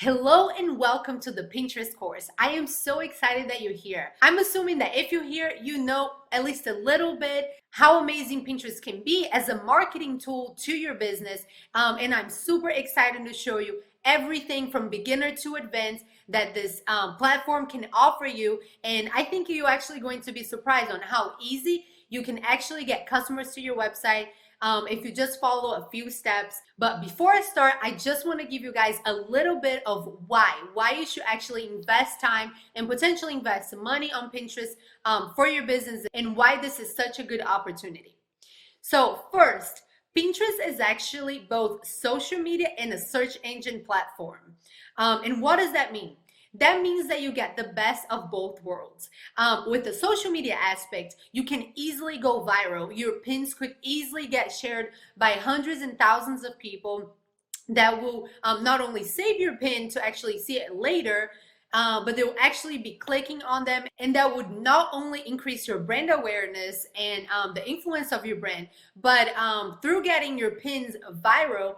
Hello and welcome to the Pinterest course. I am so excited that you're here. I'm assuming that if you're here, you know at least a little bit how amazing Pinterest can be as a marketing tool to your business. And I'm super excited to show you everything from beginner to advanced that this platform can offer you. And I think you're actually going to be surprised on how easy you can actually get customers to your website if you just follow a few steps. But before I start, I just want to give you guys a little bit of why you should actually invest time and potentially invest money on Pinterest for your business, and why this is such a good opportunity. So first, Pinterest is actually both social media and a search engine platform. And what does that mean? That means that you get the best of both worlds. With the social media aspect, you can easily go viral. Your pins could easily get shared by hundreds and thousands of people that will not only save your pin to actually see it later, but they'll actually be clicking on them, and that would not only increase your brand awareness and the influence of your brand, but through getting your pins viral,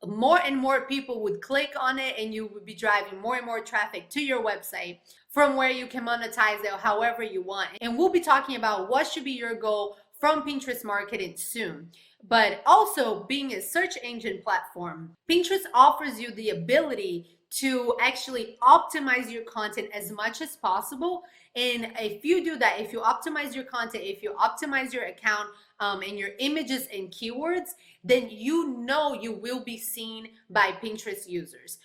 more and more people would click on it, and you would be driving more and more traffic to your website, from where you can monetize it however you want. And we'll be talking about what should be your goal from Pinterest marketing soon. But also, being a search engine platform, Pinterest offers you the ability to actually optimize your content as much as possible. And if you do that, if you optimize your content, if you optimize your account and your images and keywords, then you know you will be seen by Pinterest users,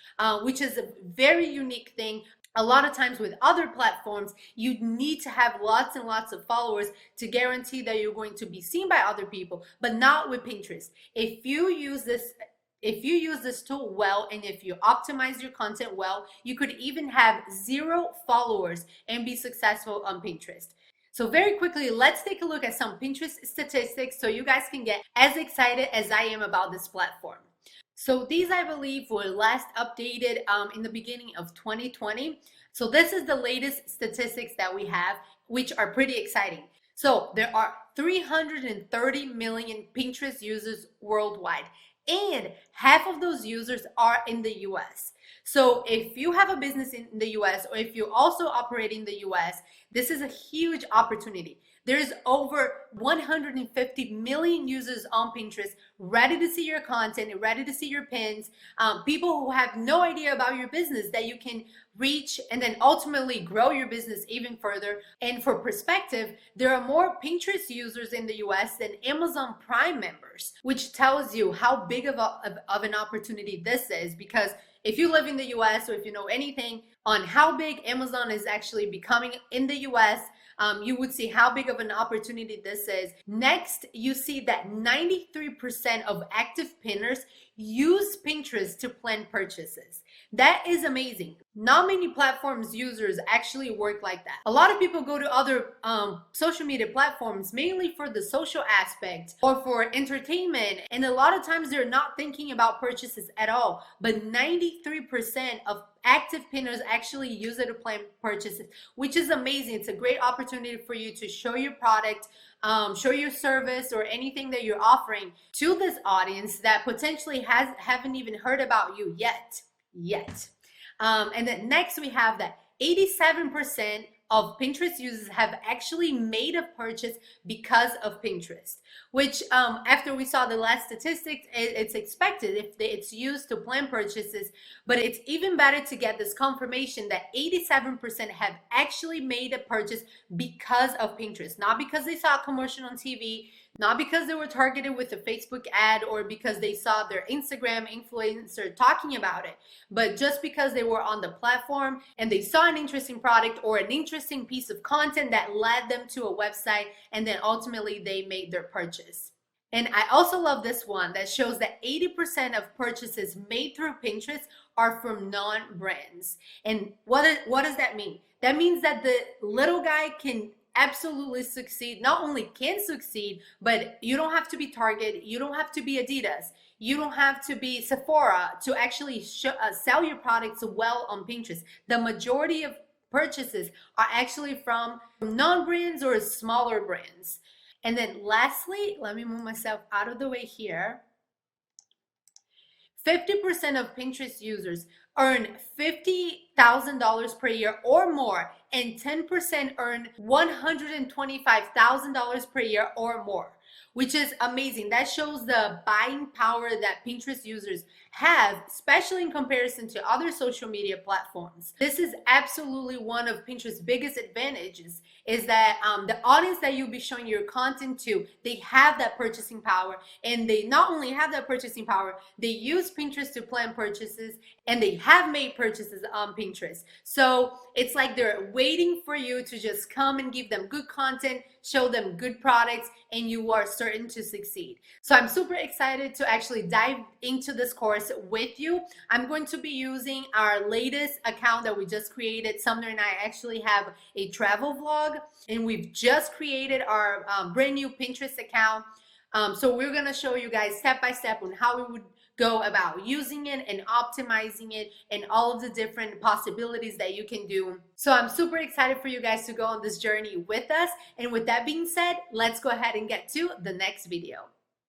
which is a very unique thing. A lot of times with other platforms, you need to have lots and lots of followers to guarantee that you're going to be seen by other people, but not with Pinterest. If you use this tool well, and if you optimize your content well, you could even have 0 followers and be successful on Pinterest. So very quickly, let's take a look at some Pinterest statistics so you guys can get as excited as I am about this platform. So these, I believe, were last updated in the beginning of 2020. So this is the latest statistics that we have, which are pretty exciting. So there are 330 million Pinterest users worldwide, and half of those users are in the US. So if you have a business in the US, or if you also operate in the US, this is a huge opportunity. There's over 150 million users on Pinterest ready to see your content, ready to see your pins, people who have no idea about your business that you can reach and then ultimately grow your business even further. And for perspective, there are more Pinterest users in the US than Amazon Prime members, which tells you how big of an opportunity this is. Because if you live in the US, or if you know anything on how big Amazon is actually becoming in the US, you would see how big of an opportunity this is. Next, you see that 93% of active pinners use Pinterest to plan purchases. That is amazing. Not many platforms users actually work like that. A lot of people go to other social media platforms mainly for the social aspect or for entertainment, and a lot of times they're not thinking about purchases at all. But 93% of active pinners actually use it to plan purchases, which is amazing. It's a great opportunity for you to show your product, show your service, or anything that you're offering to this audience that potentially haven't even heard about you yet. And then next, we have that 87% of Pinterest users have actually made a purchase because of Pinterest, which after we saw the last statistics, it's expected if it's used to plan purchases. But it's even better to get this confirmation that 87% have actually made a purchase because of Pinterest, not because they saw a commercial on TV, not because they were targeted with a Facebook ad, or because they saw their Instagram influencer talking about it, but just because they were on the platform and they saw an interesting product or an interesting piece of content that led them to a website, and then ultimately they made their purchase. And I also love this one that shows that 80% of purchases made through Pinterest are from non-brands. And what does that mean? That means that the little guy can absolutely succeed. Not only can succeed, but you don't have to be Target, you don't have to be Adidas, you don't have to be Sephora to actually sell your products well on Pinterest. The majority of purchases are actually from non-brands or smaller brands. And then lastly, let me move myself out of the way here. 50% of Pinterest users earn $50,000 per year or more, and 10% earn $125,000 per year or more, which is amazing. That shows the buying power that Pinterest users have, especially in comparison to other social media platforms. This is absolutely one of Pinterest's biggest advantages, is that the audience that you'll be showing your content to, they have that purchasing power, and they not only have that purchasing power, they use Pinterest to plan purchases, and they have made purchases on Pinterest. So it's like they're waiting for you to just come and give them good content, show them good products, and you are certain to succeed. So I'm super excited to actually dive into this course with you. I'm going to be using our latest account that we just created. Sumner and I actually have a travel vlog, and we've just created our brand new Pinterest account. So we're gonna show you guys step by step on how we would go about using it and optimizing it and all of the different possibilities that you can do. So I'm super excited for you guys to go on this journey with us. And with that being said, let's go ahead and get to the next video.